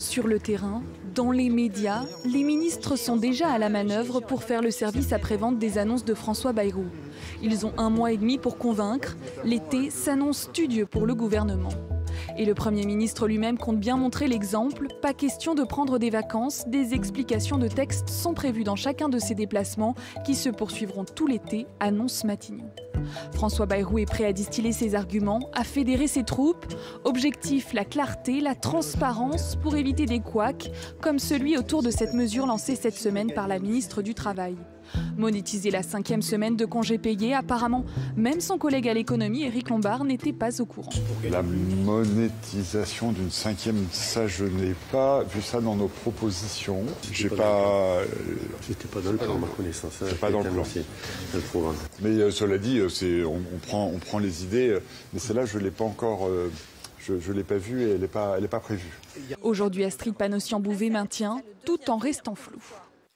Sur le terrain, dans les médias, les ministres sont déjà à la manœuvre pour faire le service après-vente des annonces de François Bayrou. Ils ont 1 mois et demi pour convaincre. L'été s'annonce studieux pour le gouvernement. Et le Premier ministre lui-même compte bien montrer l'exemple. Pas question de prendre des vacances. Des explications de texte sont prévues dans chacun de ces déplacements qui se poursuivront tout l'été, annonce Matignon. François Bayrou est prêt à distiller ses arguments, à fédérer ses troupes. Objectif, la clarté, la transparence pour éviter des couacs, comme celui autour de cette mesure lancée cette semaine par la ministre du Travail. Monétiser la 5e semaine de congés payés, apparemment, même son collègue à l'économie, Éric Lombard, n'était pas au courant. La monétisation d'une 5e, ça je n'ai pas vu ça dans nos propositions. C'était pas dans le plan, à ma connaissance. C'est pas dans le plan. Le programme. Mais cela dit, on prend les idées, mais celle-là je l'ai pas encore. Je ne l'ai pas vue et elle n'est pas prévue. Aujourd'hui, Astrid Panosyan-Bouvet maintient, tout en restant flou.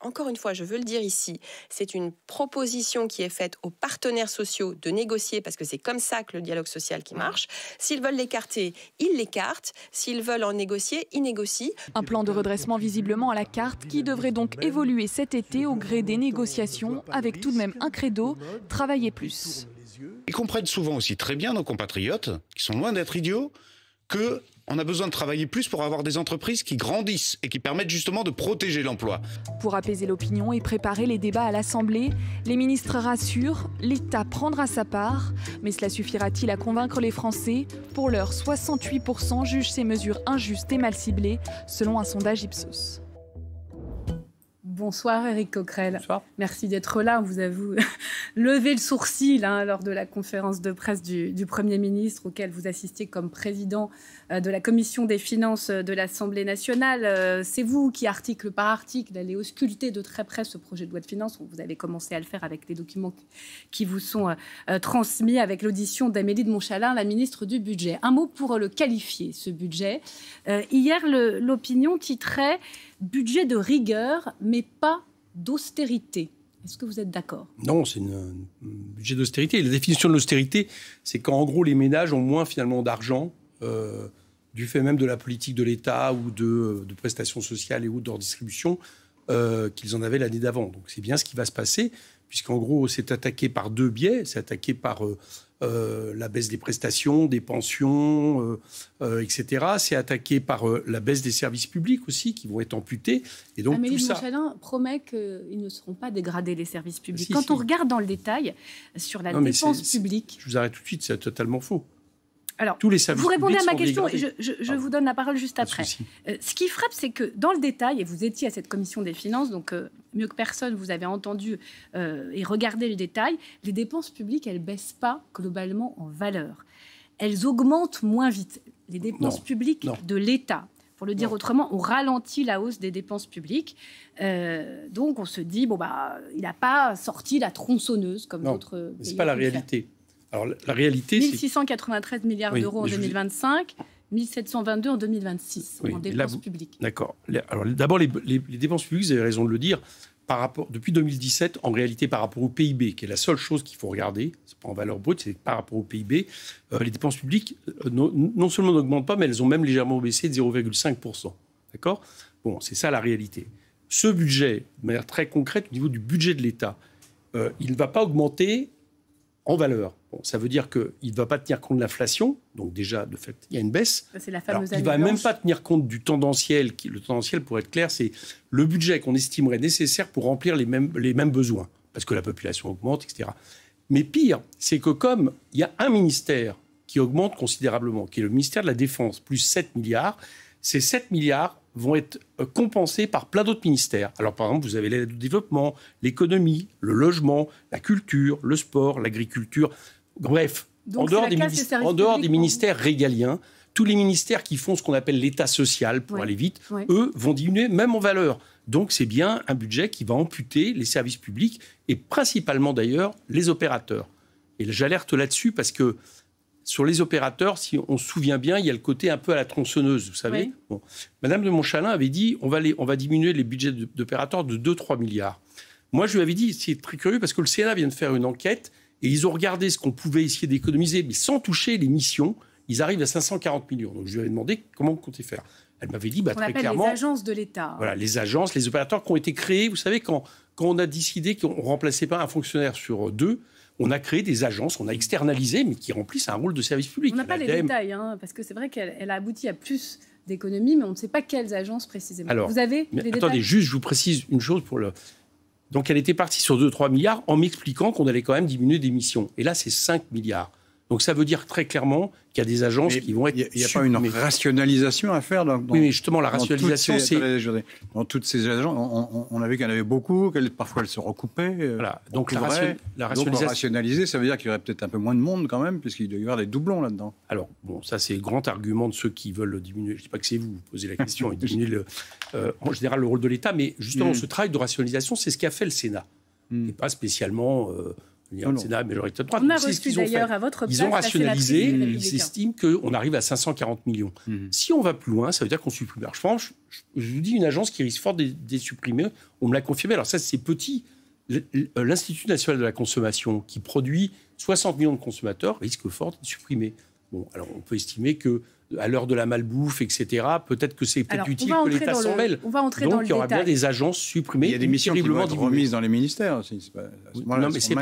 Encore une fois, je veux le dire ici, c'est une proposition qui est faite aux partenaires sociaux de négocier, parce que c'est comme ça que le dialogue social qui marche. S'ils veulent l'écarter, ils l'écartent. S'ils veulent en négocier, ils négocient. Un plan de redressement visiblement à la carte qui devrait donc évoluer cet été au gré des négociations, avec tout de même un credo, travailler plus. Ils comprennent souvent aussi très bien, nos compatriotes, qui sont loin d'être idiots, qu'on a besoin de travailler plus pour avoir des entreprises qui grandissent et qui permettent justement de protéger l'emploi. Pour apaiser l'opinion et préparer les débats à l'Assemblée, les ministres rassurent, l'État prendra sa part. Mais cela suffira-t-il à convaincre les Français? Pour l'heure, 68% jugent ces mesures injustes et mal ciblées, selon un sondage Ipsos. Bonsoir Éric Coquerel. Bonsoir. Merci d'être là. Vous avez levé le sourcil lors de la conférence de presse du Premier ministre auquel vous assistiez comme président de la Commission des finances de l'Assemblée nationale. C'est vous qui, article par article, allez ausculter de très près ce projet de loi de finances. Vous avez commencé à le faire avec les documents qui vous sont transmis, avec l'audition d'Amélie de Montchalin, la ministre du Budget. Un mot pour le qualifier, ce budget. Hier, l'opinion titrait « Budget de rigueur, mais pas d'austérité ». Est-ce que vous êtes d'accord? Non, c'est un budget d'austérité. La définition de l'austérité, c'est quand, en gros, les ménages ont moins, finalement, d'argent du fait même de la politique de l'État ou de prestations sociales et autres de redistribution qu'ils en avaient l'année d'avant. Donc, c'est bien ce qui va se passer, puisqu'en gros, c'est attaqué par 2 biais. C'est attaqué par la baisse des prestations, des pensions, etc. C'est attaqué par la baisse des services publics aussi, qui vont être amputés. Et donc, Amélie tout de ça... Montchalin promet qu'ils ne seront pas dégradés, les services publics. Quand on regarde dans le détail sur la dépense publique... Je vous arrête tout de suite, c'est totalement faux. Alors, tous les services vous répondez à ma question et je vous donne la parole juste après. Ce qui frappe, c'est que dans le détail, et vous étiez à cette commission des finances, donc mieux que personne, vous avez entendu et regardé le détail, les dépenses publiques, elles ne baissent pas globalement en valeur. Elles augmentent moins vite. Les dépenses publiques de l'État, pour le dire autrement, on ralentit la hausse des dépenses publiques. Donc on se dit, il n'a pas sorti la tronçonneuse comme d'autres pays. Ce n'est pas la réalité. Alors, la réalité, 1693 milliards d'euros en 2025, 1722 en 2026 en dépenses publiques. D'accord. Alors, d'abord, les dépenses publiques, vous avez raison de le dire, depuis 2017, en réalité, par rapport au PIB, qui est la seule chose qu'il faut regarder, ce n'est pas en valeur brute, c'est par rapport au PIB, les dépenses publiques, non seulement n'augmentent pas, mais elles ont même légèrement baissé de 0,5%. D'accord ? Bon, c'est ça la réalité. Ce budget, de manière très concrète, au niveau du budget de l'État, il ne va pas augmenter en valeur. Bon, ça veut dire qu'il ne va pas tenir compte de l'inflation, donc déjà, de fait, il y a une baisse. C'est la fameuse année il ne va même pas tenir compte du tendanciel. Le tendanciel, pour être clair, c'est le budget qu'on estimerait nécessaire pour remplir les mêmes besoins, parce que la population augmente, etc. Mais pire, c'est que comme il y a un ministère qui augmente considérablement, qui est le ministère de la Défense, plus 7 milliards, ces 7 milliards vont être compensés par plein d'autres ministères. Alors, par exemple, vous avez l'aide au développement, l'économie, le logement, la culture, le sport, l'agriculture. Bref, en dehors des ministères régaliens, tous les ministères qui font ce qu'on appelle l'État social, pour aller vite, eux, vont diminuer même en valeur. Donc, c'est bien un budget qui va amputer les services publics et principalement, d'ailleurs, les opérateurs. Et j'alerte là-dessus parce que sur les opérateurs, si on se souvient bien, il y a le côté un peu à la tronçonneuse, vous savez. Oui. Bon. Madame de Montchalin avait dit on va diminuer les budgets d'opérateurs de 2-3 milliards. Moi, je lui avais dit, c'est très curieux, parce que le Sénat vient de faire une enquête et ils ont regardé ce qu'on pouvait essayer d'économiser, mais sans toucher les missions. Ils arrivent à 540 millions. Donc, je lui avais demandé comment vous comptez faire. Elle m'avait dit très appelle clairement... les agences de l'État. Voilà, les agences, les opérateurs qui ont été créés. Vous savez, quand on a décidé qu'on ne remplaçait pas un fonctionnaire sur 2, on a créé des agences, on a externalisé, mais qui remplissent un rôle de service public. On n'a pas les détails, parce que c'est vrai qu'elle a abouti à plus d'économies, mais on ne sait pas quelles agences précisément. Alors, vous avez des détails ? Attendez, juste, je vous précise une chose pour le... Donc, elle était partie sur 2-3 milliards en m'expliquant qu'on allait quand même diminuer des missions. Et là, c'est 5 milliards. Donc, ça veut dire très clairement qu'il y a des agences qui vont être Il n'y a pas une rationalisation à faire oui, mais justement, la rationalisation, c'est... Dans toutes ces agences, on a vu qu'il y en avait beaucoup, parfois elles se recoupaient. Voilà. Donc, la rationalisation... Donc, rationaliser, ça veut dire qu'il y aurait peut-être un peu moins de monde quand même, puisqu'il doit y avoir des doublons là-dedans. Alors, bon, ça, c'est le grand argument de ceux qui veulent diminuer. Je ne dis pas que c'est vous posez la question, diminuer en général le rôle de l'État, mais justement, ce travail de rationalisation, c'est ce qu'a fait le Sénat. Et pas spécialement... le Sénat majorité de droite. On a reçu d'ailleurs à votre place. Ils ont rationalisé, ils estiment qu'on arrive à 540 millions. Si on va plus loin, ça veut dire qu'on supprime. Alors, je pense, je vous dis une agence qui risque fort de supprimer, on me l'a confirmé. Alors ça, c'est petit. L'Institut national de la consommation, qui produit 60 millions de consommateurs, risque fort de supprimer. Bon, alors on peut estimer que à l'heure de la malbouffe, etc., peut-être que c'est peut-être utile que l'État s'en mêle. On va entrer dans le détail. Donc, il y aura bien des agences supprimées. Il y a des missions qui vont être remises dans les ministères aussi. Non, mais ce n'est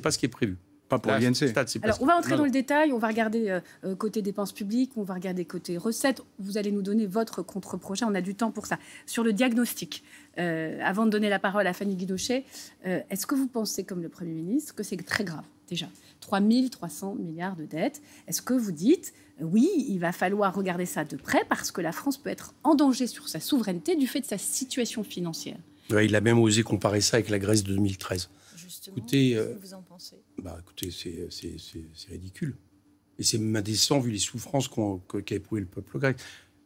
pas ce qui est prévu. Pas pour l'INC. Alors, on va entrer dans le détail. On va regarder côté dépenses publiques, on va regarder côté recettes. Vous allez nous donner votre contre-projet. On a du temps pour ça. Sur le diagnostic, avant de donner la parole à Fanny Guidochet, est-ce que vous pensez, comme le Premier ministre, que c'est très grave, déjà 3 300 milliards de dettes. Est-ce que vous dites, oui, il va falloir regarder ça de près parce que la France peut être en danger sur sa souveraineté du fait de sa situation financière? Ouais, il a même osé comparer ça avec la Grèce de 2013. Justement, écoutez, qu'est-ce que vous en pensez? Écoutez, c'est ridicule. Et c'est même indécent vu les souffrances qu'a éprouvé le peuple grec.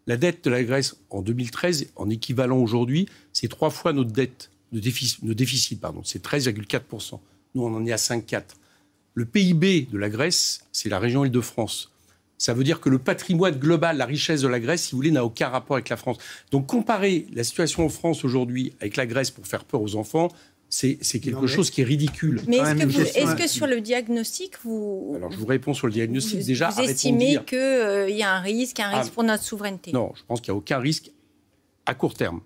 La dette de la Grèce en 2013, en équivalent aujourd'hui, c'est 3 fois notre dette, de déficit, c'est 13,4%. Nous, on en est à 5,4%. Le PIB de la Grèce, c'est la région Île-de-France. Ça veut dire que le patrimoine global, la richesse de la Grèce, si vous voulez, n'a aucun rapport avec la France. Donc comparer la situation en France aujourd'hui avec la Grèce pour faire peur aux enfants, c'est quelque chose qui est ridicule. Mais est-ce que sur le diagnostic, Alors je vous réponds sur le diagnostic. Déjà, vous estimez qu'il y a un risque pour notre souveraineté? Non, je pense qu'il n'y a aucun risque à court terme.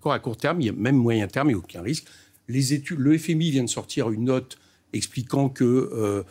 À court terme, il y a même moyen terme, il n'y a aucun risque. Les études, le FMI vient de sortir une note expliquant que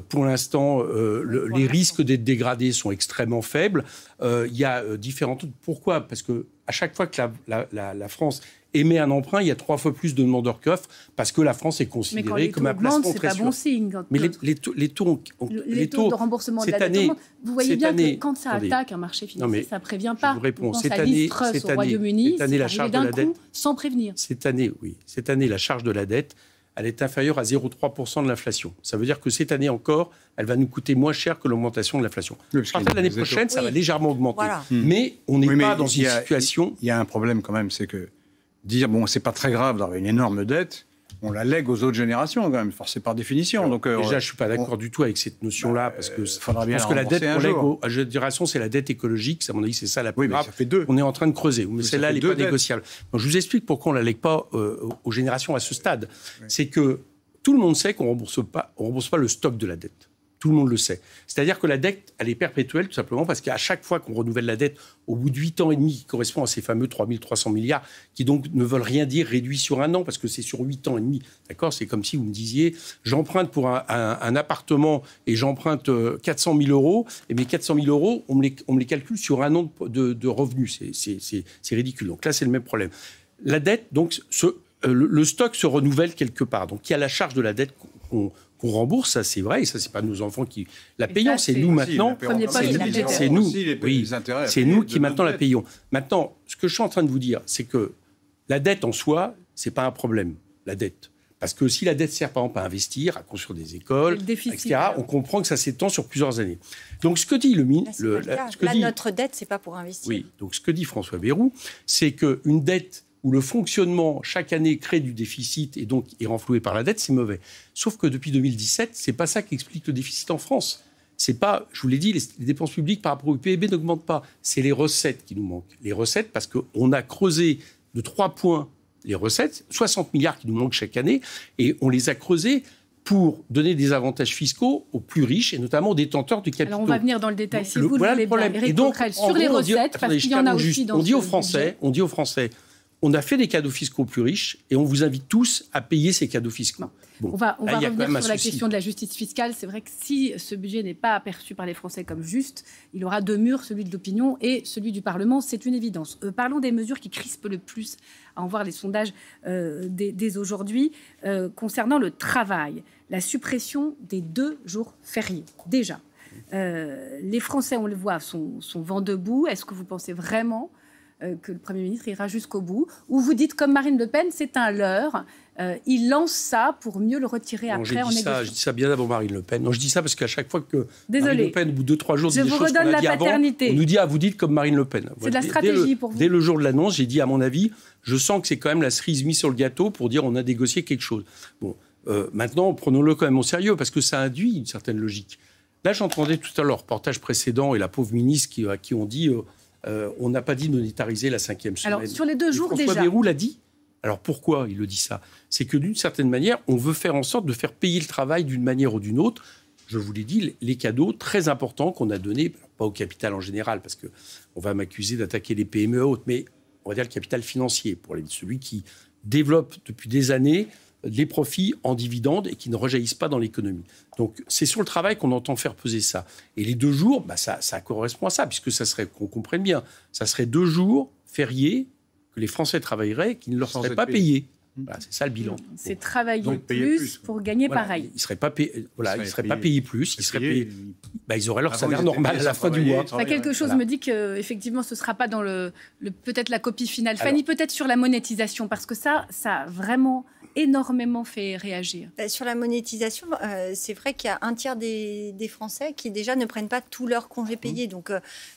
pour l'instant, les risques d'être dégradés sont extrêmement faibles. Il y a différentes... Pourquoi? Parce qu'à chaque fois que la France émet un emprunt, il y a 3 fois plus de demandeurs qu'offres, parce que la France est considérée comme un placement très sûr. Bon signe. Mais les taux de remboursement de la dette, vous voyez bien que quand ça attaque un marché financier, ça ne prévient pas. Je vous réponds. Quand ça lise Truss au Royaume-Uni, c'est arrivé d'un coup, sans prévenir. Cette année, la charge de la dette, elle est inférieure à 0,3% de l'inflation. Ça veut dire que cette année encore, elle va nous coûter moins cher que l'augmentation de l'inflation. À partir de l'année prochaine, ça va légèrement augmenter. Voilà. Mais on n'est pas dans une situation... Il y a un problème quand même, c'est que dire, c'est pas très grave d'avoir une énorme dette, on la lègue aux autres générations quand même, forcément par définition. Alors, donc, déjà, je ne suis pas d'accord du tout avec cette notion-là, parce que la dette qu'on lègue aux générations, c'est la dette écologique. À mon avis, c'est ça la plus grave. Ça fait 2. On est en train de creuser. Mais celle-là, elle n'est pas négociable. Donc, je vous explique pourquoi on ne la lègue pas aux générations à ce stade. Oui. C'est que tout le monde sait qu'on ne rembourse pas le stock de la dette. Tout le monde le sait. C'est-à-dire que la dette, elle est perpétuelle, tout simplement, parce qu'à chaque fois qu'on renouvelle la dette, au bout de 8 ans et demi, qui correspond à ces fameux 3 300 milliards, qui donc ne veulent rien dire réduit sur un an, parce que c'est sur 8 ans et demi. D'accord ? C'est comme si vous me disiez, j'emprunte pour un appartement et j'emprunte 400 000 euros, et mes 400 000 euros, on me les calcule sur un an de revenus. C'est ridicule. Donc là, c'est le même problème. La dette, donc, le stock se renouvelle quelque part. Donc il y a la charge de la dette qu'on rembourse, ça c'est vrai, et ça c'est pas nos enfants qui la payons, c'est nous maintenant. C'est nous, c'est nous qui maintenant la payons. Maintenant, ce que je suis en train de vous dire, c'est que la dette en soi, c'est pas un problème, la dette. Parce que si la dette sert par exemple à investir, à construire des écoles, etc., on comprend que ça s'étend sur plusieurs années. Donc ce que dit le ministre... notre dette, c'est pas pour investir. Oui, donc ce que dit François Bayrou, c'est qu'une dette où le fonctionnement, chaque année, crée du déficit et donc est renfloué par la dette, c'est mauvais. Sauf que depuis 2017, c'est pas ça qui explique le déficit en France. C'est pas, je vous l'ai dit, les dépenses publiques par rapport au PIB n'augmentent pas. C'est les recettes qui nous manquent. Les recettes, parce qu'on a creusé de 3 points les recettes, 60 milliards qui nous manquent chaque année, et on les a creusés pour donner des avantages fiscaux aux plus riches et notamment aux détenteurs de capitaux. Alors on va venir dans le détail si vous voilà le voulez bien. Et donc, sur les recettes, parce qu'il y en a aussi dans on dit aux Français, on a fait des cadeaux fiscaux aux plus riches et on vous invite tous à payer ces cadeaux fiscaux. Bon, on va revenir sur la question de la justice fiscale. C'est vrai que si ce budget n'est pas aperçu par les Français comme juste, il aura deux murs, celui de l'opinion et celui du Parlement. C'est une évidence. Parlons des mesures qui crispent le plus, à en voir les sondages dès aujourd'hui, concernant le travail. La suppression des 2 jours fériés, déjà. Les Français, on le voit, sont vent debout. Est-ce que vous pensez vraiment que le Premier ministre ira jusqu'au bout, ou vous dites, comme Marine Le Pen, c'est un leurre, il lance ça pour mieux le retirer après en négociant. Je dis ça bien avant Marine Le Pen. Non, je dis ça parce qu'à chaque fois que Marine Le Pen, au bout de 2-3 jours, dit des choses qu'on a dit avant, on nous dit, vous dites comme Marine Le Pen. C'est de la stratégie pour vous. Dès le jour de l'annonce, j'ai dit, à mon avis, je sens que c'est quand même la cerise mise sur le gâteau pour dire on a négocié quelque chose. Bon, maintenant, prenons-le quand même au sérieux, parce que ça induit une certaine logique. Là, j'entendais tout à l'heure le reportage précédent et la pauvre ministre à qui on dit... on n'a pas dit de monétariser la 5e semaine. Alors, sur les 2 jours François déjà. Bayrou l'a dit. Alors, pourquoi il le dit ça? C'est que d'une certaine manière, on veut faire en sorte de faire payer le travail d'une manière ou d'une autre. Je vous l'ai dit, les cadeaux très importants qu'on a donnés, pas au capital en général, parce qu'on va m'accuser d'attaquer les PME et autres, mais on va dire le capital financier, pour celui qui développe depuis des années les profits en dividendes et qui ne rejaillissent pas dans l'économie. Donc, c'est sur le travail qu'on entend faire peser ça. Et les 2 jours, ça correspond à ça, puisque ça serait, qu'on comprenne bien, ça serait 2 jours fériés que les Français travailleraient et qui ne leur seraient pas payés. Voilà, c'est ça le bilan. C'est travailler plus pour gagner pareil. Ils ne seraient pas payés, pas payés plus. Ils auraient leur salaire normal à la fin du mois. Quelque chose me dit qu'effectivement, ce ne sera pas dans peut-être la copie finale. Fanny, peut-être sur la monétisation, parce que ça a vraiment énormément fait réagir. Sur la monétisation, c'est vrai qu'il y a un tiers des Français qui déjà ne prennent pas tous leurs congés payés. Donc,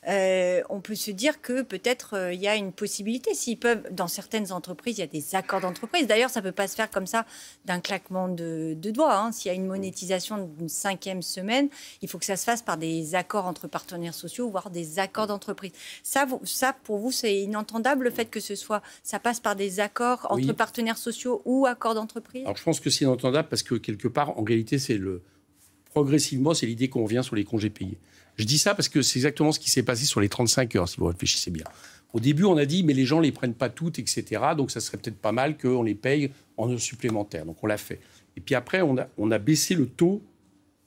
on peut se dire que peut-être il y a une possibilité. S'ils peuvent, dans certaines entreprises, il y a des accords d'entreprise. D'ailleurs, ça ne peut pas se faire comme ça d'un claquement de doigts. S'il y a une monétisation d'une 5e semaine, il faut que ça se fasse par des accords entre partenaires sociaux, voire des accords d'entreprise. Ça, pour vous, c'est inentendable, le fait que ça passe par des accords entre partenaires sociaux ou accords d'entreprise? Alors, je pense que c'est inentendable parce que, quelque part, en réalité, progressivement, c'est l'idée qu'on revient sur les congés payés. Je dis ça parce que c'est exactement ce qui s'est passé sur les 35 heures, si vous réfléchissez bien. Au début, on a dit, mais les gens ne les prennent pas toutes, etc. Donc, ça serait peut-être pas mal qu'on les paye en heures supplémentaires. Donc, on l'a fait. Et puis après, on a baissé le taux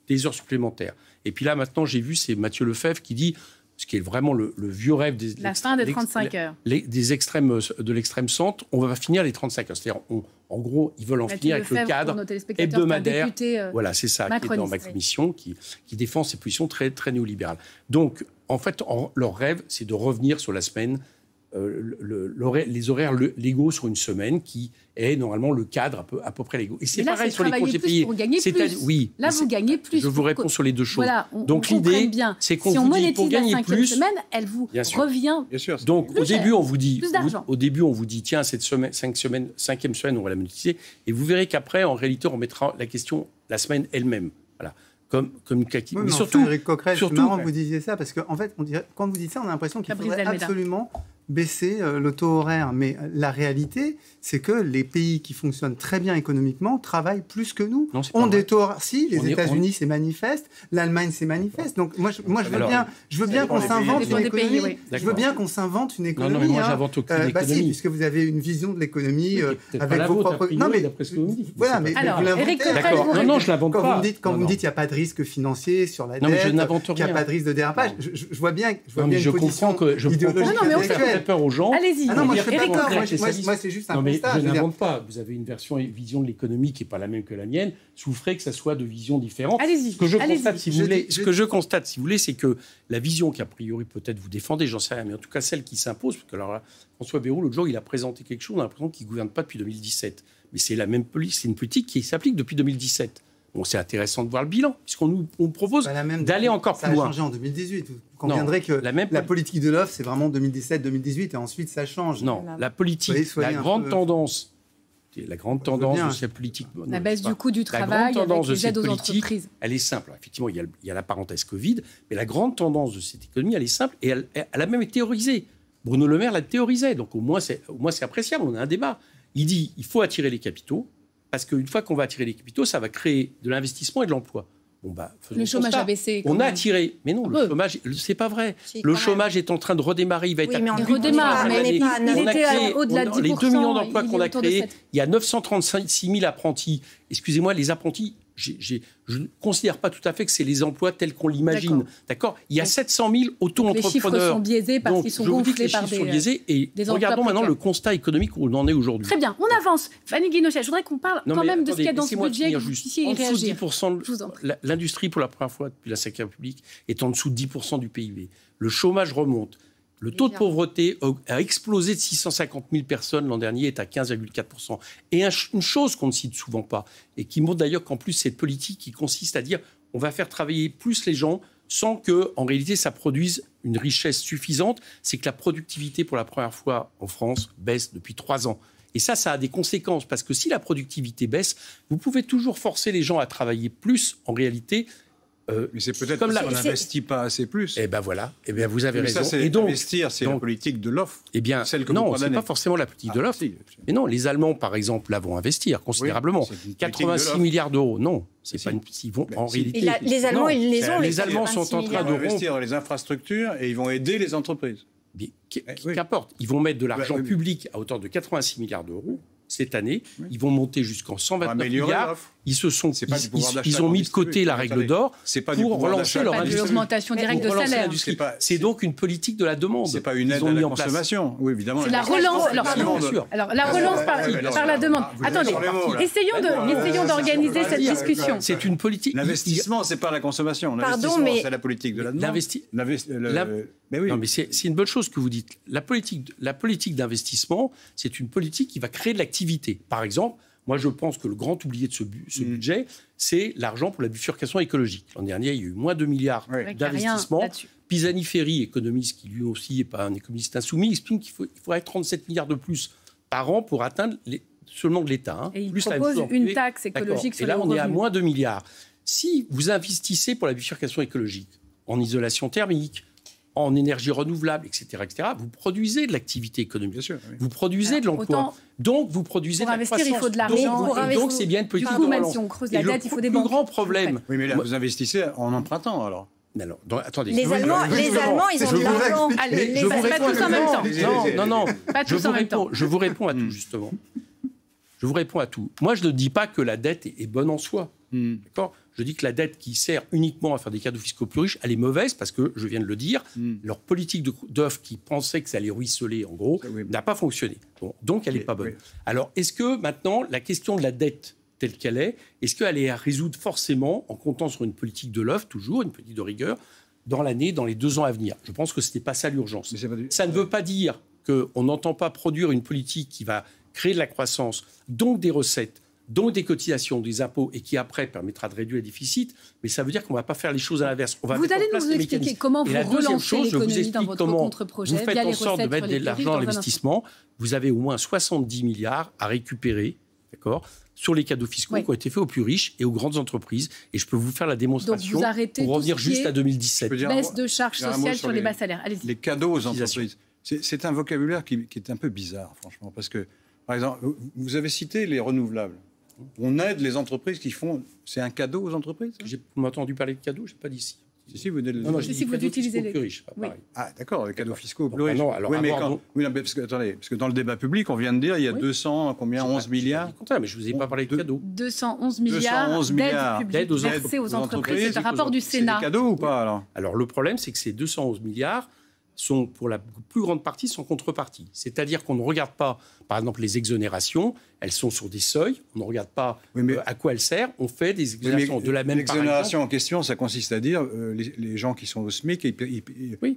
des heures supplémentaires. Et puis là, maintenant, j'ai vu, c'est Mathieu Lefebvre qui dit, ce qui est vraiment le vieux rêve la fin des 35 heures. De l'extrême centre, on va finir les 35 heures. C'est-à-dire, en gros, ils veulent en finir avec le cadre hebdomadaire. Voilà, c'est ça qui est dans ma commission, qui défend ces positions très, très néolibérales. Donc, en fait, leur rêve, c'est de revenir sur la semaine, les horaires légaux sur une semaine, qui est normalement le cadre à peu près légaux. Et c'est pareil sur les congés payés. Pour gagner plus. Oui, là, vous gagnez plus. Je vous réponds sur les 2 choses. Voilà, donc l'idée, c'est qu'on vous dit pour gagner plus. Semaine, elle vous revient. Bien sûr. Donc au début, on vous dit, tiens, cette 5e semaine, on va la monétiser. Et vous verrez qu'après, en réalité, on mettra la question la semaine elle-même. Voilà. Comme mais surtout, Éric Coquerel, c'est marrant que vous disiez ça, parce qu'en fait, quand vous dites ça, on a l'impression qu'il faudrait absolument baisser le taux horaire. Mais la réalité, c'est que les pays qui fonctionnent très bien économiquement travaillent plus que nous. On des taux horaires. Si, les États-Unis, c'est manifeste. L'Allemagne, c'est manifeste. Donc, moi, je veux bien qu'on s'invente une économie. Je veux bien qu'on s'invente une économie. Non, mais moi, j'invente aucune économie. Si, puisque vous avez une vision de l'économie avec vos propres... Non, mais d'après ce que vous me dites. Voilà, mais vous l'inventez. D'accord. Non, je l'invente pas. Quand vous me dites qu'il n'y a pas de risque financier sur la dette, qu'il n'y a pas de risque de dérapage, je vois bien une position idéologique intellectuelle. Peur aux gens. Allez-y. Ah non, moi je fais pas peur. Moi c'est juste un constat. Je n'invente pas. Vous avez une vision de l'économie qui n'est pas la même que la mienne. Je vous ferai que ça soit de visions différentes. Allez-y. Ce que je constate, si vous voulez, c'est que la vision qu'a priori peut-être vous défendez, j'en sais rien, mais en tout cas celle qui s'impose, parce que alors là, François Bayrou, l'autre jour, il a présenté quelque chose, on a l'impression qu'il ne gouverne pas depuis 2017. Mais c'est la même politique, c'est une politique qui s'applique depuis 2017. Bon, c'est intéressant de voir le bilan, puisqu'on nous propose d'aller encore plus loin. Ça a changé en 2018. Vous conviendrez que la politique de l'offre, c'est vraiment 2017-2018, et ensuite ça change. Non, la politique, la grande tendance de cette politique... La baisse du coût du travail avec les aides aux entreprises. Elle est simple. Effectivement, il y a la parenthèse Covid, mais la grande tendance de cette économie, elle est simple, et elle a même été théorisée. Bruno Le Maire l'a théorisé, donc au moins c'est appréciable, on a un débat. Il dit il faut attirer les capitaux, Parce qu'une fois qu'on va attirer les capitaux, ça va créer de l'investissement et de l'emploi. Bon, le chômage a baissé. On a attiré. Mais non, le chômage, c'est pas vrai. Le chômage est en train de redémarrer. Il va être il redémarre. Mais il était au-delà de 10%. Les 2 millions d'emplois qu'on a créés, il y a 936 000 apprentis. Excusez-moi, les apprentis, je ne considère pas tout à fait que c'est les emplois tels qu'on l'imagine. D'accord. Il y a 700 000 auto-entrepreneurs. Les chiffres sont biaisés parce qu'ils sont gonflés par des biaisés. Et regardons maintenant le constat économique où on en est aujourd'hui. Très bien, on avance. Fanny Guinochet, je voudrais qu'on parle quand même de ce qu'il y a dans ce budget. En dessous de 10%, l'industrie, pour la première fois depuis la Ve République, est en dessous de 10% du PIB. Le chômage remonte. Le taux de pauvreté a explosé de 650 000 personnes l'an dernier, est à 15,4%. Et une chose qu'on ne cite souvent pas, et qui montre d'ailleurs qu'en plus cette politique qui consiste à dire on va faire travailler plus les gens sans qu'en réalité ça produise une richesse suffisante, c'est que la productivité pour la première fois en France baisse depuis 3 ans. Et ça a des conséquences, parce que si la productivité baisse, vous pouvez toujours forcer les gens à travailler plus en réalité. Mais c'est peut-être parce qu'on n'investit pas assez plus. Eh bien voilà, vous avez raison. Ça, investir, c'est la politique de l'offre. Eh bien, non, ce n'est pas forcément la politique de l'offre. Mais non, les Allemands, par exemple, là, vont investir considérablement. 86 milliards d'euros, non. C'est pas ils vont en réalité. Les Allemands, ils les ont. Les Allemands sont en train de investir dans les infrastructures et ils vont aider les entreprises. Qu'importe, ils vont mettre de l'argent public à hauteur de 86 milliards d'euros. Cette année, ils vont monter jusqu'en 129 milliards. Ils ont mis de côté la règle d'or pour relancer leur industrie. L'augmentation directe de salaire. C'est donc une politique de la demande. C'est pas une aide à la consommation. Oui, évidemment. C'est la relance. Alors, la relance par la demande. Attendez, essayons d'organiser cette discussion. C'est une politique. L'investissement, c'est pas la consommation. L'investissement, c'est la politique de la demande. Non, mais c'est une bonne chose que vous dites. La politique d'investissement, c'est une politique qui va créer de l'activité. Par exemple, moi, je pense que le grand oublié de ce budget, c'est l'argent pour la bifurcation écologique. L'an dernier, il y a eu moins de 2 milliards d'investissements. Pisani-Ferry, économiste qui lui aussi n'est pas un économiste insoumis, explique qu'il faudrait 37 milliards de plus par an pour atteindre seulement de l'État. Et il propose une taxe écologique sur les revenus. Et là, on est à moins 2 milliards. Si vous investissez pour la bifurcation écologique, en isolation thermique, en énergie renouvelable, etc., vous produisez de l'activité économique. Bien sûr, oui. Vous produisez de l'emploi. Donc, vous produisez de la croissance. Pour investir, il faut de l'argent. Donc, c'est bien une politique de relance. Si on creuse la dette, il faut des banques. Le plus grand problème... Oui, mais là, vous investissez en empruntant, alors. Alors, attendez. Les Allemands, ils ont de l'argent. Pas tous en même temps. Non. Je vous réponds à tout, justement. Je vous réponds à tout. Moi, je ne dis pas que la dette est bonne en soi. D'accord ? Je dis que la dette qui sert uniquement à faire des cadeaux fiscaux plus riches, elle est mauvaise parce que, je viens de le dire, leur politique d'offre qui pensait que ça allait ruisseler, en gros, n'a pas fonctionné. Bon, donc, elle n'est pas bonne. Oui. Alors, est-ce que maintenant, la question de la dette telle qu'elle est-ce qu'elle est à résoudre forcément en comptant sur une politique de l'offre, toujours, une politique de rigueur, dans les 2 ans à venir ? Je pense que ce n'est pas ça l'urgence. Ça ne veut pas dire qu'on n'entend pas produire une politique qui va créer de la croissance, donc des recettes, donc des cotisations, des impôts, et qui après permettra de réduire les déficits, mais ça veut dire qu'on ne va pas faire les choses à l'inverse. Vous allez nous expliquer comment vous relancez l'économie dans votre contre-projet. Vous faites en sorte de mettre de l'argent à l'investissement. Vous avez au moins 70 milliards à récupérer, d'accord, sur les cadeaux fiscaux qui ont été faits aux plus riches et aux grandes entreprises. Et je peux vous faire la démonstration pour revenir juste à 2017. Baisse de charges sociales sur les bas salaires. Allez-y. Les cadeaux aux entreprises. C'est un vocabulaire qui est un peu bizarre, franchement, parce que, par exemple, vous avez cité les renouvelables. On aide les entreprises qui font... C'est un cadeau aux entreprises ? Vous m'avez entendu parler de cadeaux ? Je n'ai pas dit ici. Si, vous aidez les vous utilisez les plus riches. Oui. Ah, d'accord, les cadeaux fiscaux plus riches. Non, alors parce que dans le débat public, on vient de dire il y a 11 milliards. Mais je ne vous ai pas parlé de cadeaux. 211 milliards d'aides versées aux entreprises. C'est un rapport du Sénat. C'est des cadeaux ou pas alors le problème, c'est que ces 211 milliards sont, pour la plus grande partie, sans contrepartie. C'est-à-dire qu'on ne regarde pas, par exemple, les exonérations, elles sont sur des seuils, on ne regarde pas à quoi elles servent, on fait des exonérations de la même part. L'exonération en question, ça consiste à dire les gens qui sont au SMIC,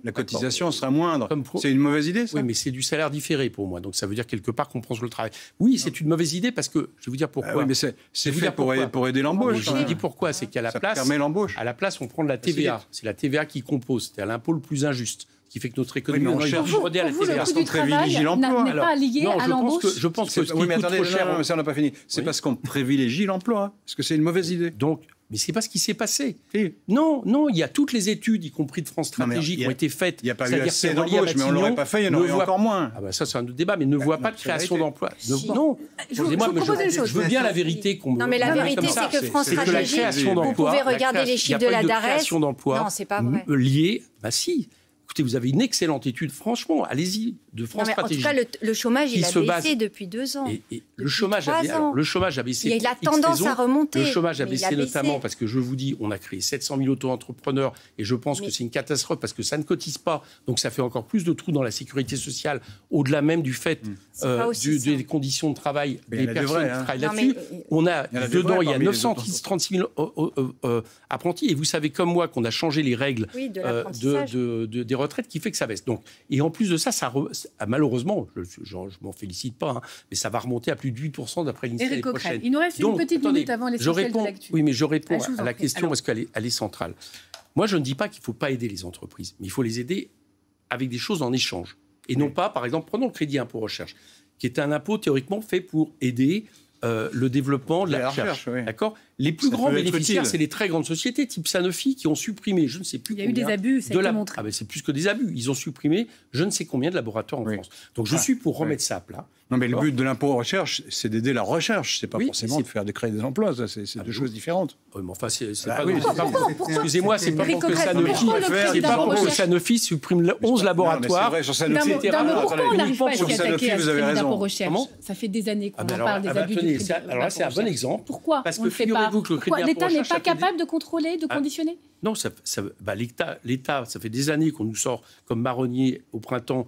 la cotisation sera moindre. C'est une mauvaise idée, ça ? Oui, mais c'est du salaire différé pour moi, donc ça veut dire quelque part qu'on prend sur le travail. Oui, c'est une mauvaise idée parce que, je vais vous dire pourquoi. Oui, mais c'est fait pour aider l'embauche. Je vous dis pourquoi, c'est qu'à la place... Ça permet l'embauche. À la place, on prend de la TVA. C'est la TVA qui compose, c'est l'impôt le plus injuste, qui fait que notre économie... Pour vous, le coût du travail n'est pas lié à l'embauche. Oui, mais attendez, ça on n'a pas fini. C'est parce qu'on privilégie l'emploi, parce que c'est une mauvaise idée. Donc, Mais ce n'est pas ce qui s'est passé. Non, il y a toutes les études, y compris de France Stratégie, qui ont été faites. Il n'y a pas eu assez d'embauches, mais on ne l'aurait pas fait, il y en aurait encore moins. Ah ben ça, c'est un autre débat, mais ne voit pas de création d'emplois. Non, je veux bien la vérité qu'on me... Non, mais la vérité, c'est que France Stratégie, vous pouvez regarder les chiffres de la DARES. Non, c'est pas vrai. Liée, si. Écoutez, vous avez une excellente étude, franchement, allez-y, de France Stratégie. En tout cas, le chômage, il a baissé depuis 2 ans. Et le chômage a baissé. Il y a la tendance à remonter. Le chômage a baissé notamment parce que, je vous dis, on a créé 700 000 auto-entrepreneurs et je pense que c'est une catastrophe parce que ça ne cotise pas. Donc ça fait encore plus de trous dans la sécurité sociale, au-delà même du fait des conditions de travail des personnes qui travaillent là-dessus. On a dedans, il y a 936 000 apprentis. Et vous savez comme moi qu'on a changé les règles des retraites qui fait que ça baisse. Donc, et en plus de ça, malheureusement, je m'en félicite pas, mais ça va remonter à plus de 8% d'après l'INSEE l'année prochaine. Il nous reste une petite minute avant l'essentiel de l'actu. Oui, mais je réponds à la question parce qu'elle est centrale. Moi, je ne dis pas qu'il ne faut pas aider les entreprises, mais il faut les aider avec des choses en échange. Et non pas, par exemple, prenons le crédit impôt recherche, qui est un impôt théoriquement fait pour aider le développement de la recherche. D'accord ? Les plus grands bénéficiaires, c'est les très grandes sociétés, type Sanofi, qui ont supprimé, je ne sais plus combien... Il y a eu des abus, ça a été montré. C'est plus que des abus. Ils ont supprimé je ne sais combien de laboratoires en France. Donc je suis pour remettre ça à plat. Non, mais le but de l'impôt recherche, c'est d'aider la recherche. C'est pas forcément de créer des emplois. Ça, c'est deux choses différentes. Oui, mais enfin, c'est pas... Excusez-moi, c'est pas pour que Sanofi supprime 11 laboratoires. Pourquoi on n'arrive pas à s'y attaquer à ce crédit d'impôt recherche ? Ça fait des années qu'on en parle des abus du crédit d'impôt recherche. Alors là, c'est un bon exemple. Pourquoi on ne le fait pas ? Pourquoi l'État n'est pas capable de contrôler, de conditionner ? Non, l'État, ça fait des années qu'on nous sort comme marronnier au printemps.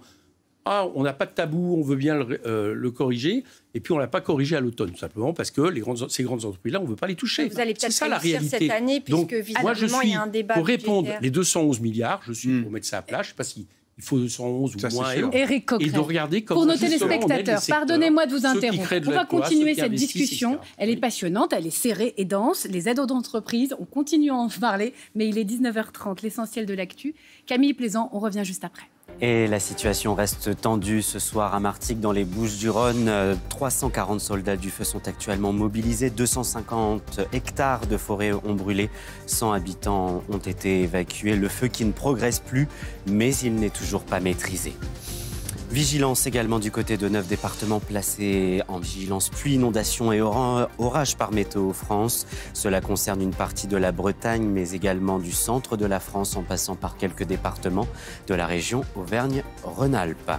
Ah, on n'a pas de tabou, on veut bien le corriger. Et puis, on ne l'a pas corrigé à l'automne, tout simplement parce que ces grandes entreprises-là, on ne veut pas les toucher. Vous allez peut-être ça la réalité. Cette année, puisque visiblement, il y a un débat pour répondre, les 211 milliards, je suis pour mettre ça à plat. Je ne sais pas si... Il faut 211 ou moins. Éric Coquerel, et de regarder comment pour nos téléspectateurs, pardonnez-moi de vous interrompre. On va continuer cette discussion. Elle est passionnante, elle est serrée et dense. Les aides aux entreprises, on continue à en parler, mais il est 19h30, l'essentiel de l'actu. Camille Plaisant, on revient juste après. Et la situation reste tendue ce soir à Martigues, dans les Bouches-du-Rhône. 340 soldats du feu sont actuellement mobilisés. 250 hectares de forêt ont brûlé. 100 habitants ont été évacués. Le feu qui ne progresse plus, mais il n'est toujours pas maîtrisé. Vigilance également du côté de 9 départements placés en vigilance pluie, inondation et orage par Météo France. Cela concerne une partie de la Bretagne, mais également du centre de la France, en passant par quelques départements de la région Auvergne-Rhône-Alpes.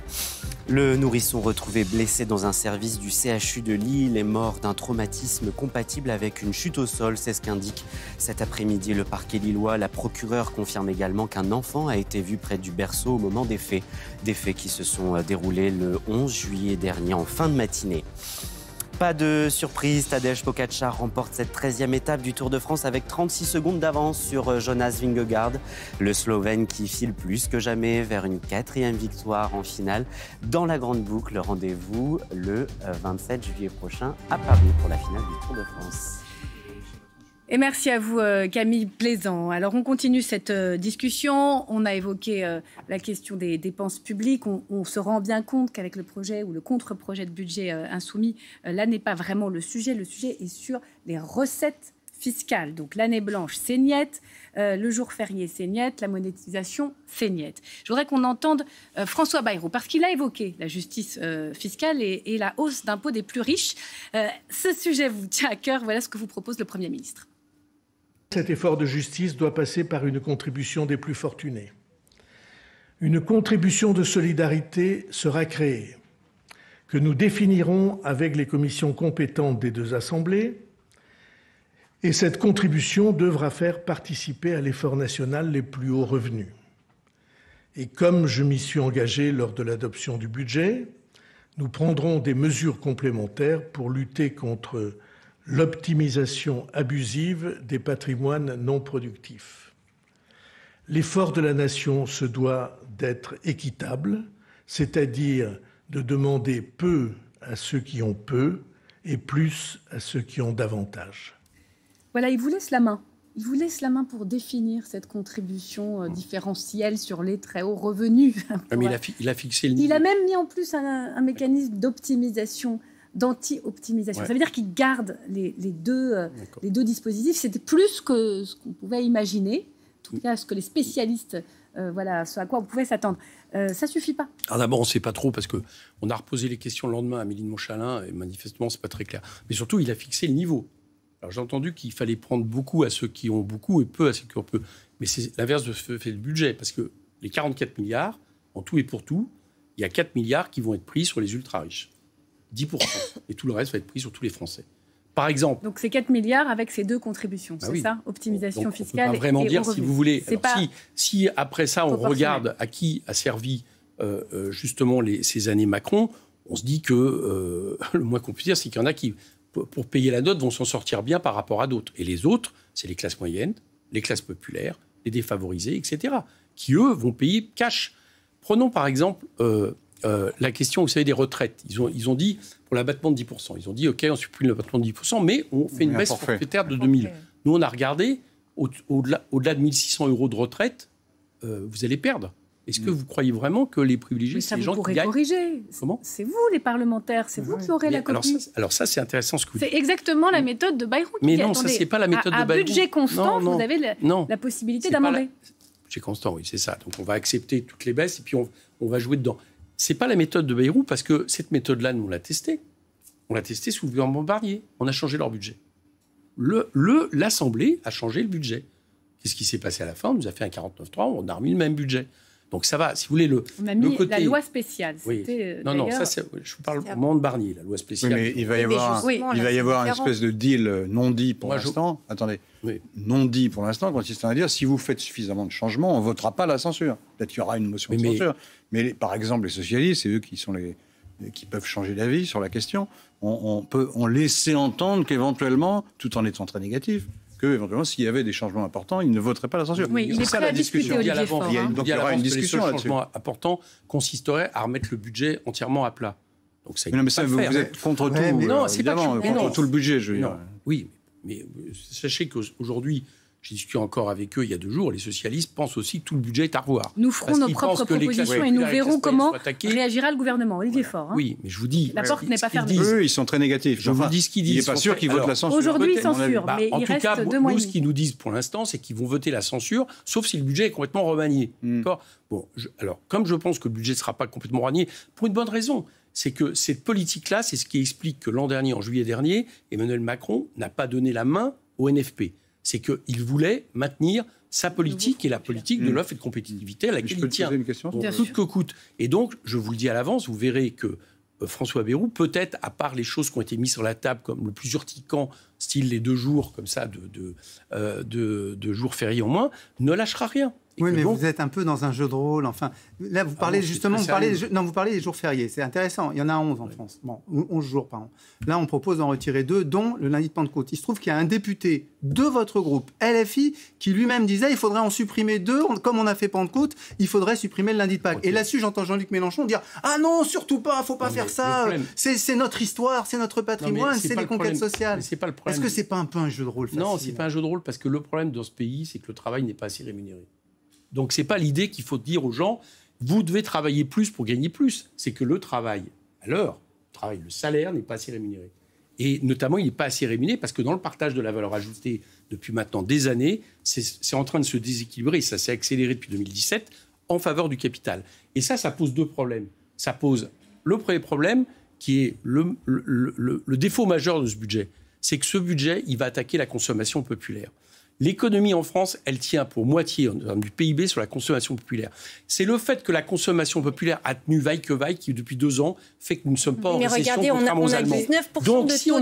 Le nourrisson retrouvé blessé dans un service du CHU de Lille est mort d'un traumatisme compatible avec une chute au sol, c'est ce qu'indique cet après-midi le parquet lillois. La procureure confirme également qu'un enfant a été vu près du berceau au moment des faits qui se sont déroulés le 11 juillet dernier en fin de matinée. Pas de surprise, Tadej Pogačar remporte cette 13e étape du Tour de France avec 36 secondes d'avance sur Jonas Vingegaard. Le Slovène qui file plus que jamais vers une 4e victoire en finale dans la Grande Boucle. Rendez-vous le 27 juillet prochain à Paris pour la finale du Tour de France. Et merci à vous, Camille Plaisant. Alors, on continue cette discussion. On a évoqué la question des dépenses publiques. On se rend bien compte qu'avec le projet ou le contre-projet de budget insoumis, là n'est pas vraiment le sujet. Le sujet est sur les recettes fiscales. Donc, l'année blanche, c'est niette. Le jour férié, c'est niette. La monétisation, c'est niette. Je voudrais qu'on entende François Bayrou, parce qu'il a évoqué la justice fiscale et la hausse d'impôts des plus riches. Ce sujet vous tient à cœur. Voilà ce que vous propose le Premier ministre. Cet effort de justice doit passer par une contribution des plus fortunés. Une contribution de solidarité sera créée, que nous définirons avec les commissions compétentes des deux assemblées, et cette contribution devra faire participer à l'effort national les plus hauts revenus. Et comme je m'y suis engagé lors de l'adoption du budget, nous prendrons des mesures complémentaires pour lutter contre l'optimisation abusive des patrimoines non productifs. L'effort de la nation se doit d'être équitable, c'est-à-dire de demander peu à ceux qui ont peu et plus à ceux qui ont davantage. Voilà, il vous laisse la main. Il vous laisse la main pour définir cette contribution différentielle sur les très hauts revenus. Mais il a fixé le niveau. Il a même mis en plus un mécanisme d'optimisation d'anti-optimisation. Ça veut dire qu'ils gardent les deux dispositifs. C'était plus que ce qu'on pouvait imaginer, en tout cas ce que les spécialistes, ce à quoi on pouvait s'attendre. Ça suffit pas. Alors d'abord, on ne sait pas trop parce qu'on a reposé les questions le lendemain à Amélie de Montchalin et manifestement, c'est pas très clair. Mais surtout, il a fixé le niveau. Alors j'ai entendu qu'il fallait prendre beaucoup à ceux qui ont beaucoup et peu à ceux qui ont peu. Mais c'est l'inverse de ce que fait le budget parce que les 44 milliards, en tout et pour tout, il y a 4 milliards qui vont être pris sur les ultra-riches. 10%. Et tout le reste va être pris sur tous les Français. Par exemple... Donc c'est 4 milliards avec ces deux contributions, c'est ça? Optimisation fiscale. On peut pas vraiment dire, si vous voulez... Alors, pas... si après ça, on regarde à qui a servi justement ces années Macron, on se dit que le moins qu'on puisse dire, c'est qu'il y en a qui, pour payer la note, vont s'en sortir bien par rapport à d'autres. Et les autres, c'est les classes moyennes, les classes populaires, les défavorisés, etc., qui, eux, vont payer cash. Prenons par exemple la question, vous savez, des retraites. Ils ont dit, pour l'abattement de 10%, ils ont dit, OK, on supprime l'abattement de 10%, mais on fait une baisse forfaitaire de 2000. Nous, on a regardé, au-delà de 1 600 € de retraite, vous allez perdre. Est-ce que vous croyez vraiment que les privilégiés, c'est les gens qui gagnent? Corriger. Comment? C'est vous, les parlementaires, c'est vous qui aurez la copie. Alors ça, c'est intéressant ce que vous dites. C'est exactement la méthode de Bayrou. Mais non, ça, c'est pas la méthode de Bayrou. À budget constant, vous avez la possibilité d'amender. Budget constant, oui, c'est ça. Donc on va accepter toutes les baisses et puis on va jouer dedans. C'est pas la méthode de Bayrou parce que cette méthode-là, nous, on l'a testée. On l'a testée sous le gouvernement Barnier. On a changé leur budget. L'Assemblée a changé le budget. Qu'est-ce qui s'est passé à la fin? On nous a fait un 49.3, on a remis le même budget. Donc ça va, si vous voulez, on a mis la loi spéciale. Oui. Non, ça, je vous parle au moment de Barnier, la loi spéciale. Oui, mais il va y avoir une espèce de deal non dit pour l'instant. Attendez, non dit pour l'instant, consistant à dire si vous faites suffisamment de changements, on ne votera pas la censure. Peut-être qu'il y aura une motion de censure. Mais par exemple, les socialistes, c'est eux qui peuvent changer d'avis sur la question. On laissait entendre qu'éventuellement, tout en étant très négatif, éventuellement, s'il y avait des changements importants, ils ne voteraient pas la censure. Oui, il est prêt à discuter, Olivier Faure. Donc il y aura une discussion là-dessus. Les changements importants consisteraient à remettre le budget entièrement à plat. Donc ça, non, mais ça, vous êtes contre tout, non, c'est pas contre tout le budget, je veux dire. Oui, mais sachez qu'aujourd'hui, j'ai discuté encore avec eux il y a 2 jours, les socialistes pensent aussi que tout le budget est à revoir. Nous ferons nos propres propositions et nous verrons comment réagira le gouvernement. Olivier Faure. Oui, mais je vous dis... La porte n'est pas fermée. Eux, ils sont très négatifs. Je vous dis ce qu'ils disent. Il n'est pas sûr qu'ils votent la censure. Aujourd'hui, ils censurent, mais il reste 2 mois et demi. Nous, ce qu'ils nous disent pour l'instant, c'est qu'ils vont voter la censure, sauf si le budget est complètement remanié. D'accord ? Bon, alors, comme je pense que le budget ne sera pas complètement remanié, pour une bonne raison, c'est que cette politique-là, c'est ce qui explique que l'an dernier, en juillet dernier, Emmanuel Macron n'a pas donné la main au NFP. C'est qu'il voulait maintenir sa politique et la politique de l'offre et de compétitivité à laquelle il tient. Une question, coûte que coûte. Et donc, je vous le dis à l'avance, vous verrez que François Bayrou, peut-être, à part les choses qui ont été mises sur la table, comme le plus urticant, style les 2 jours, comme ça, de jours fériés en moins, ne lâchera rien. Oui, mais vous êtes un peu dans un jeu de rôle. Enfin, là, vous parlez vous parlez des jours fériés. C'est intéressant. Il y en a 11 en France. Bon, 11 jours, pardon. Là, on propose d'en retirer 2, dont le lundi de Pentecôte. Il se trouve qu'il y a un député de votre groupe, LFI, qui lui-même disait il faudrait en supprimer 2. Comme on a fait Pentecôte, il faudrait supprimer le lundi de Pâques. Okay. Et là-dessus, j'entends Jean-Luc Mélenchon dire ah non, surtout pas, faut pas faire ça. C'est notre histoire, c'est notre patrimoine, c'est les conquêtes sociales. Est-ce que c'est pas un peu un jeu de rôle facile? Non, c'est pas un jeu de rôle parce que le problème dans ce pays, c'est que le travail n'est pas assez rémunéré. Donc, ce n'est pas l'idée qu'il faut dire aux gens vous devez travailler plus pour gagner plus. C'est que le travail, le salaire n'est pas assez rémunéré. Et notamment, il n'est pas assez rémunéré parce que dans le partage de la valeur ajoutée depuis maintenant des années, c'est en train de se déséquilibrer. Ça s'est accéléré depuis 2017 en faveur du capital. Et ça pose 2 problèmes. Ça pose le premier problème qui est le défaut majeur de ce budget. C'est que ce budget, il va attaquer la consommation populaire. L'économie en France, elle tient pour moitié du PIB sur la consommation populaire. C'est le fait que la consommation populaire a tenu vaille que vaille qui, depuis 2 ans, fait que nous ne sommes pas en récession contrairement aux Allemands. Donc, si on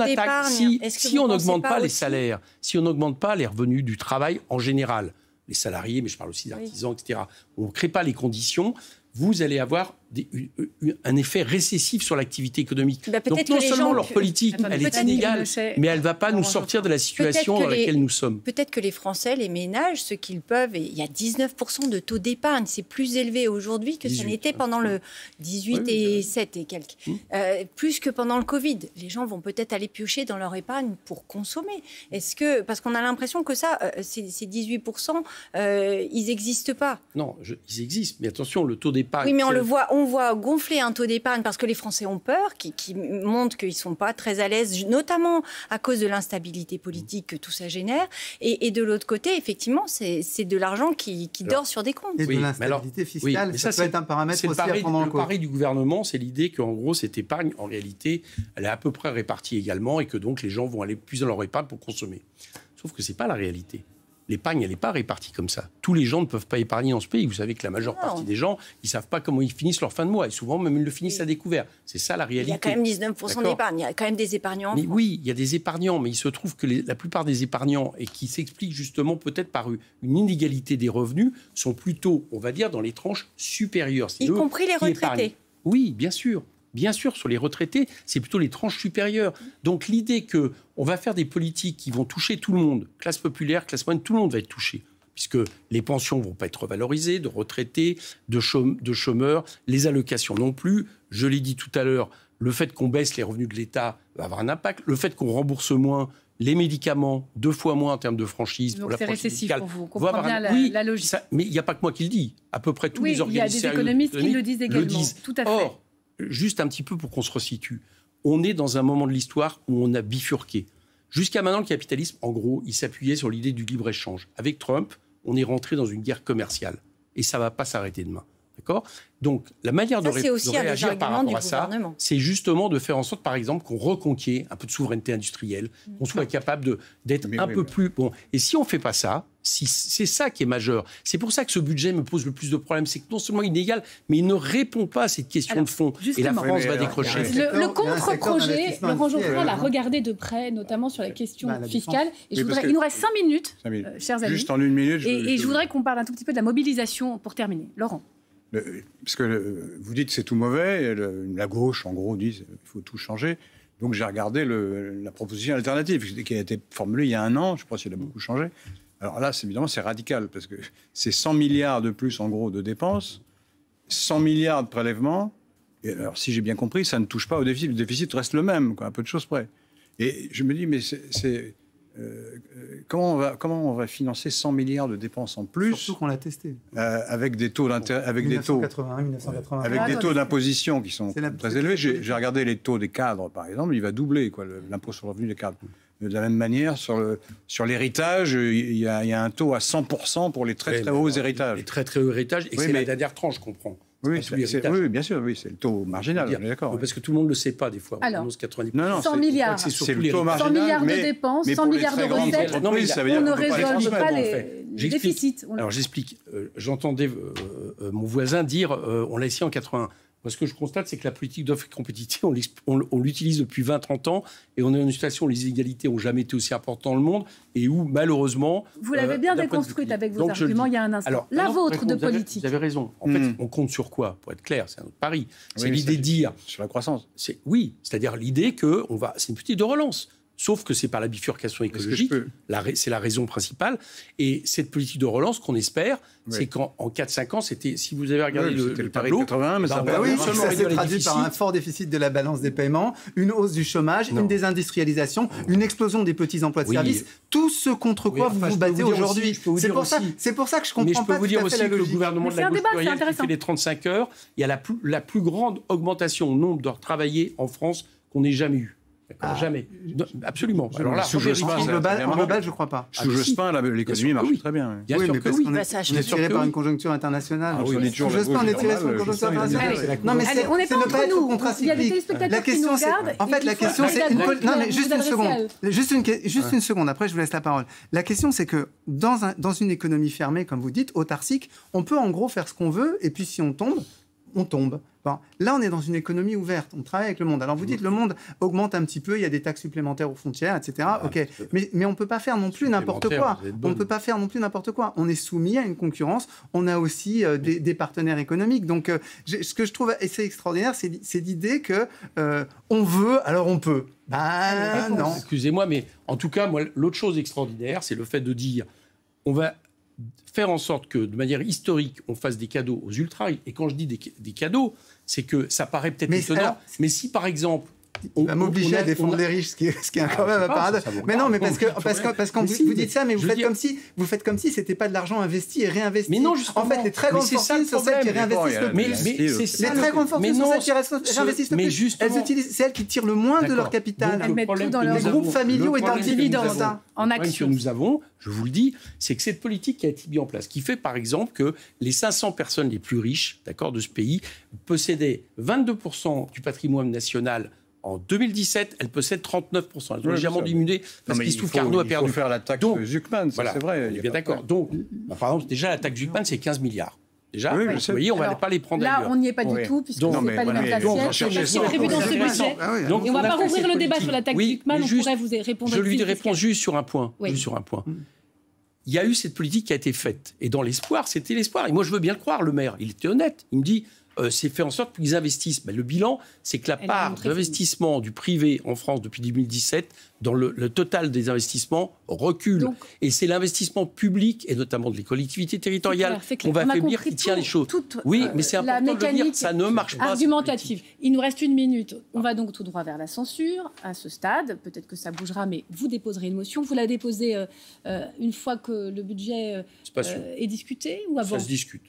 n'augmente pas les salaires, si on n'augmente pas les revenus du travail en général, les salariés, mais je parle aussi d'artisans, etc., on ne crée pas les conditions, vous allez avoir un effet récessif sur l'activité économique. Donc non seulement leur politique, elle est inégale, mais elle ne va pas nous sortir de la situation dans laquelle nous sommes. Peut-être que les Français, les ménages, ceux qu'ils peuvent, il y a 19% de taux d'épargne, c'est plus élevé aujourd'hui que ça n'était pendant le 18 et 7 et quelques. Plus que pendant le Covid. Les gens vont peut-être aller piocher dans leur épargne pour consommer. Parce qu'on a l'impression que ça, ces 18%, ils n'existent pas. Non, ils existent, mais attention, le taux d'épargne... Oui, mais on on voit gonfler un taux d'épargne parce que les Français ont peur, qui montrent qu'ils ne sont pas très à l'aise, notamment à cause de l'instabilité politique que tout ça génère. Et de l'autre côté, effectivement, c'est de l'argent qui dort sur des comptes. Et de l'instabilité fiscale, ça peut être un paramètre aussi à prendre en compte. Le pari du gouvernement, c'est l'idée qu'en gros, cette épargne, en réalité, elle est à peu près répartie également et que donc les gens vont aller plus dans leur épargne pour consommer. Sauf que ce n'est pas la réalité. L'épargne, elle n'est pas répartie comme ça. Tous les gens ne peuvent pas épargner dans ce pays. Vous savez que la majeure partie des gens, ils ne savent pas comment ils finissent leur fin de mois. Et souvent, même, ils le finissent à découvert. C'est ça, la réalité. Il y a quand même 19% d'épargne. Il y a quand même des épargnants. Mais oui, il y a des épargnants. Mais il se trouve que la plupart des épargnants, et qui s'expliquent justement peut-être par une inégalité des revenus, sont plutôt, on va dire, dans les tranches supérieures. Y compris les retraités. Oui, bien sûr. Bien sûr, sur les retraités, c'est plutôt les tranches supérieures. Donc l'idée qu'on va faire des politiques qui vont toucher tout le monde, classe populaire, classe moyenne, tout le monde va être touché, puisque les pensions ne vont pas être valorisées, de retraités, de chômeurs, les allocations non plus. Je l'ai dit tout à l'heure, le fait qu'on baisse les revenus de l'État va avoir un impact. Le fait qu'on rembourse moins les médicaments, 2 fois moins en termes de franchise. Donc pour la c'est récessif médicale, pour vous, on comprend bien la logique. Ça, mais il n'y a pas que moi qui le dis. À peu près tous les organismes il y a des économistes qui le disent également. Tout à fait. Or, juste un petit peu pour qu'on se resitue, on est dans un moment de l'histoire où on a bifurqué. Jusqu'à maintenant, le capitalisme, en gros, il s'appuyait sur l'idée du libre-échange. Avec Trump, on est rentré dans une guerre commerciale. Et ça ne va pas s'arrêter demain. D'accord ? Donc, la manière de réagir par rapport à ça, c'est justement de faire en sorte, par exemple, qu'on reconquiert un peu de souveraineté industrielle, qu'on soit capable d'être un peu plus... Bon. Et si on ne fait pas ça, c'est ça qui est majeur. C'est pour ça que ce budget me pose le plus de problèmes. C'est que non seulement il est inégal, mais il ne répond pas à cette question de fond. Et la France va décrocher. Le contre-projet, Laurent Geoffroy l'a regardé de près, notamment sur la question fiscale. Et il nous reste 5 minutes, chers amis. Juste en 1 minute. Et je voudrais qu'on parle un tout petit peu de la mobilisation pour terminer. Laurent. Parce que vous dites que c'est tout mauvais, la gauche, en gros, dit qu'il faut tout changer. Donc j'ai regardé la proposition alternative qui a été formulée il y a 1 an, je crois qu'il a beaucoup changé. Alors là, évidemment, c'est radical, parce que c'est 100 milliards de plus, en gros, de dépenses, 100 milliards de prélèvements, et alors si j'ai bien compris, ça ne touche pas au déficit, le déficit reste le même, quoi, à peu de choses près. Et je me dis, mais comment on va financer 100 milliards de dépenses en plus, surtout qu'on l'a testé, avec des taux d'intérêt, avec des taux d'imposition qui sont très élevés. J'ai regardé les taux des cadres, par exemple, il va doubler l'impôt sur le revenu des cadres. De la même manière, sur l'héritage, il y a un taux à 100% pour les très très hauts héritages. Les très très hauts héritages, et c'est la dernière tranche, je comprends. Oui, bien sûr, c'est le taux marginal, on est d'accord. Parce que tout le monde ne le sait pas, des fois. Alors, 90%. Non, 100 milliards. C'est le taux marginal, 100 milliards de dépenses, 100 milliards de recettes, on ne résolve pas les déficits. Alors, j'explique. J'entendais mon voisin dire on l'a essayé en 81. Moi, ce que je constate, c'est que la politique d'offre et compétitivité, on l'utilise depuis 20-30 ans, et on est dans une situation où les inégalités n'ont jamais été aussi importantes dans le monde, et où, malheureusement... Vous l'avez bien déconstruite avec vos arguments il y a un instant. Alors, la vôtre de politique. Vous avez raison. En fait, on compte sur quoi? Pour être clair, c'est un autre pari. C'est l'idée de dire... Sur la croissance. Oui, c'est-à-dire l'idée que c'est une politique de relance. Sauf que c'est par la bifurcation écologique, c'est la raison principale. Et cette politique de relance qu'on espère, c'est qu'en 4-5 ans, c'était, si vous avez regardé le tableau... 80, mais ça s'est traduit par un fort déficit de la balance des paiements, une hausse du chômage, une désindustrialisation, une explosion des petits emplois de services. Tout ce contre quoi vous vous battez aujourd'hui. C'est pour ça que je comprends pas tout à fait la logique. Mais je peux vous dire aussi que le gouvernement de la gauche plurielle qui fait les 35 heures, il y a la plus grande augmentation au nombre d'heures travaillées en France qu'on ait jamais eue. Jamais. Absolument. Alors là, en global, je ne crois pas. Sous Jospin, l'économie marche très bien. Oui, mais parce qu'on est tiré par une conjoncture internationale. Sous Jospin, on est tiré sur une conjoncture internationale. Non, mais on n'est pas entre nous. Il y a des téléspectateurs qui nous regardent. En fait, la question, c'est... Non, mais juste une seconde. Juste une seconde, après, je vous laisse la parole. La question, c'est que dans une économie fermée, comme vous dites, autarcique, on peut en gros faire ce qu'on veut, et puis si on tombe, on tombe. Bon, là, on est dans une économie ouverte. On travaille avec le monde. Alors, vous dites, le monde augmente un petit peu, il y a des taxes supplémentaires aux frontières, etc. OK. Mais on ne peut pas faire non plus n'importe quoi. On ne peut pas faire non plus n'importe quoi. On est soumis à une concurrence. On a aussi des partenaires économiques. Donc, ce que je trouve assez extraordinaire, c'est l'idée que on veut, alors on peut. Non. Excusez-moi, mais en tout cas, moi, l'autre chose extraordinaire, c'est le fait de dire on va faire en sorte que, de manière historique, on fasse des cadeaux aux ultra. Et quand je dis des cadeaux, c'est que ça paraît peut-être étonnant. Mais si, par exemple, il va m'obliger à défendre les riches, ce qui est quand même un paradoxe. Mais non, mais parce que vous dites ça, mais vous faites comme si c'était pas de l'argent investi et réinvesti. Mais non, en fait, les très grandes fortunes sont celles qui réinvestissent le plus. Les très grandes fortunes sont celles qui réinvestissent le plus. C'est elles qui tirent le moins de leur capital. Elles mettent tout dans les groupes familiaux et dividendes en action. Que nous avons, je vous le dis, c'est que cette politique qui a été mise en place, qui fait par exemple que les 500 personnes les plus riches, d'accord, de ce pays possédaient 22% du patrimoine national. En 2017, elles possèdent 39%. Elles ont légèrement diminué parce qu'il se trouve qu'Arnaud a perdu. Il faut faire la taxe Zucman, c'est vrai. On est bien d'accord. Donc, par exemple, déjà, la taxe Zucman, c'est 15 milliards. Déjà, vous voyez, on ne va pas les prendre là, ailleurs. Là, on n'y est pas du tout, puisque ce n'est pas les mêmes assiettes. C'est prévu dans ce budget. Et on ne va pas rouvrir le débat sur la taxe Zucman, on pourrait vous répondre. Je lui réponds juste sur un point. Il y a eu cette politique qui a été faite. Et dans l'espoir, c'était l'espoir. Et moi, je veux bien le croire, le maire. Il était honnête. Il me dit, c'est fait en sorte qu'ils investissent. Mais le bilan, c'est que la part d'investissement du privé en France depuis 2017, dans le total des investissements, recule. Et c'est l'investissement public, et notamment de les collectivités territoriales, qu'on va affaiblir, qui tient les choses. Oui, mais c'est important de le dire, ça ne marche pas. Argumentative. Il nous reste 1 minute. On va donc tout droit vers la censure. À ce stade, peut-être que ça bougera, mais vous déposerez une motion. Vous la déposez une fois que le budget est discuté ou avant ? Ça se discute.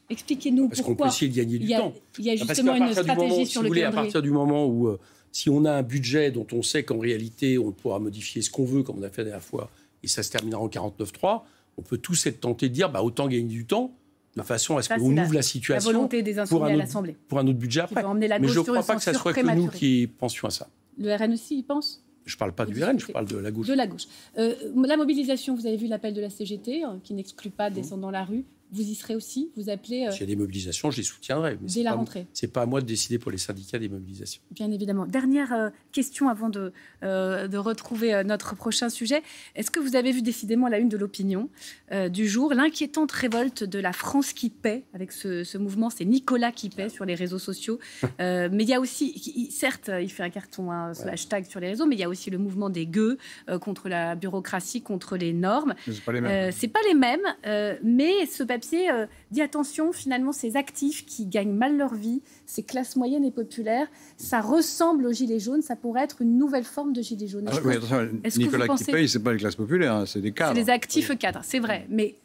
Expliquez-nous pourquoi. Parce qu'on peut essayer de gagner du temps. Il y a justement une stratégie sur le calendrier. À partir du moment où, si on a un budget dont on sait qu'en réalité, on pourra modifier ce qu'on veut, comme on a fait la dernière fois, et ça se terminera en 49.3, on peut tous être tentés de dire, autant gagner du temps, de façon à ce qu'on ouvre la situation la volonté des insoumis à l'Assemblée. Pour un autre budget après. Mais je ne crois pas que ce soit que nous qui pensions à ça. Le RN aussi y pense ? Je ne parle pas du RN, je parle de la gauche. De la gauche. La mobilisation, vous avez vu l'appel de la CGT, qui n'exclut pas de descendre dans la rue. Vous y serez aussi ? Vous appelez... S'il y a des mobilisations, je les soutiendrai. Dès la rentrée. Ce n'est pas à moi de décider pour les syndicats des mobilisations. Bien évidemment. Dernière question avant de retrouver notre prochain sujet. Est-ce que vous avez vu décidément la une de l'opinion du jour, l'inquiétante révolte de la France qui paie, avec ce mouvement, c'est Nicolas qui paie sur les réseaux sociaux. Mais il y a aussi, certes, il fait un carton, ce hashtag sur les réseaux, mais il y a aussi le mouvement des gueux contre la bureaucratie, contre les normes. C'est pas les mêmes. C'est pas les mêmes, mais ce papier dit attention, finalement, ces actifs qui gagnent mal leur vie, ces classes moyennes et populaires, ça ressemble aux gilets jaunes, ça pourrait être une nouvelle forme de gilets jaunes. Oui, attention, Nicolas qui paye, c'est pas les classes populaires, c'est des cadres. C'est les actifs cadres, c'est vrai, mais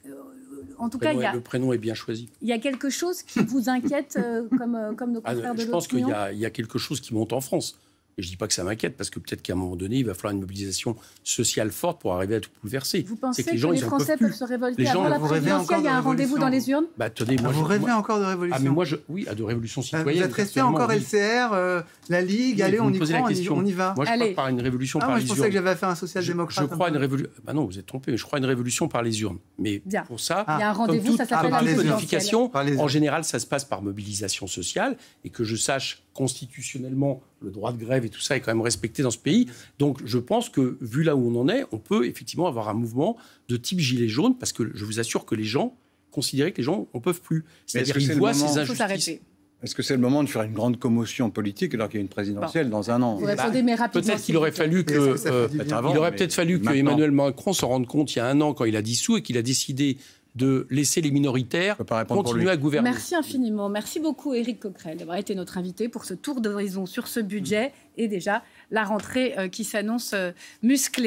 en tout cas, le prénom est bien choisi. Il y a quelque chose qui vous inquiète, comme nos confrères de l'opinion ? Je pense qu'il y a quelque chose qui monte en France. Et je ne dis pas que ça m'inquiète, parce que peut-être qu'à un moment donné, il va falloir une mobilisation sociale forte pour arriver à tout bouleverser. Vous pensez que les Français peuvent se révolter avant la présidentielle ? Il y a un rendez-vous dans les urnes ? Vous rêvez encore de révolution ? Oui, de révolution citoyenne. Vous êtes resté encore LCR, la Ligue, allez, on y croit, on y va. Moi, je crois par une révolution par les urnes. Je pensais que j'avais fait un social-démocrate. Je crois à une révolution... non, vous êtes trompé, mais je crois à une révolution par les urnes. Mais pour ça, il y a un rendez-vous, ça s'appelle la modification. En général, ça se passe par mobilisation sociale, et que je sache constitutionnellement, le droit de grève et tout ça est quand même respecté dans ce pays. Donc je pense que, vu là où on en est, on peut effectivement avoir un mouvement de type gilet jaune, parce que je vous assure que les gens considèrent que les gens n'en peuvent plus. C'est-à-dire qu'ils voient ces injustices. Est-ce que c'est le moment de faire une grande commotion politique alors qu'il y a une présidentielle dans un an ? Vous répondez, mais rapidement. Peut-être qu'il aurait fallu que Emmanuel Macron se rende compte il y a un an, quand il a dissous et qu'il a décidé de laisser les minoritaires continuer à gouverner. Merci infiniment. Merci beaucoup, Éric Coquerel, d'avoir été notre invité pour ce tour d'horizon sur ce budget et déjà la rentrée qui s'annonce musclée.